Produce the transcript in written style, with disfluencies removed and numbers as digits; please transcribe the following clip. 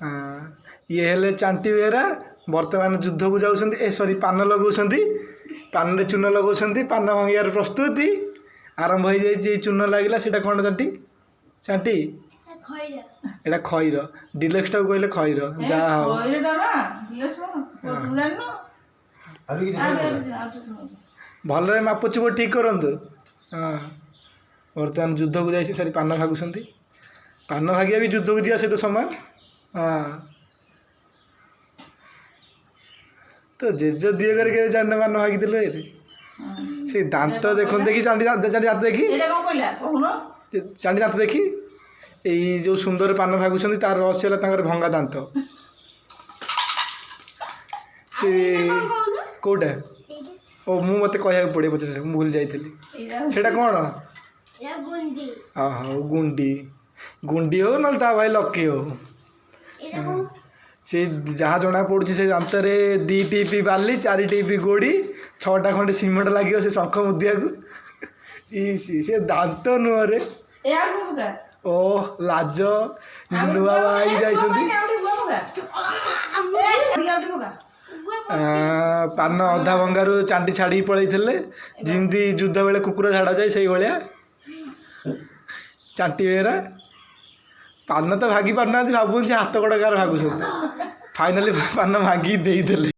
ये हेले चांटी बेहरा वर्तमान युद्ध को जाऊँ ए सॉरी पान लगाउछन्ती पान रे चून लगाउछन्ती पान भांगियार प्रस्तुति आरंभ हो जाए चून लगिला सेटा कौन चांटी चांटी एटा खईर डिलेक्स टाक कहले खईर जा हो भलरे माप चुप ठीक करंतु हाँ बर्तमान युद्ध को जाए सारी पान भागुंट पान भागिया भी युद्ध को जा सहित समान हाँ तो जेज दिए करके जाने पान भागी से दांत देख देखी चांदी दांत देखी चांदी दांत देखी यही जो सुंदर पान भागुंट तार रहस्य है भंगा दांत से कौटा ओ मु मत कह पड़े पचार भूल जाइली सेटा कौन हाँ गुंडी गुंडी हो ना ता भाई लकी हो से जहाँ जना पड़ी से दांत रे 2 टीपी बाली 4 टीपी गोड़ी 6टा खंडे सीमेंट लगे से शंख मुदिया को से दांत नुह रे ओ लाज नुआ बाई पान अधा भंगारू चांटी छाड़ी पलई जिंदी युद्ध बेले कुकुर झाड़ा जाए से भाया चांटी बेहरा पान तो भागी पार ना भावुन से हाथ गोड़ कार भागुन फाइनाली पान भांगी देदेले।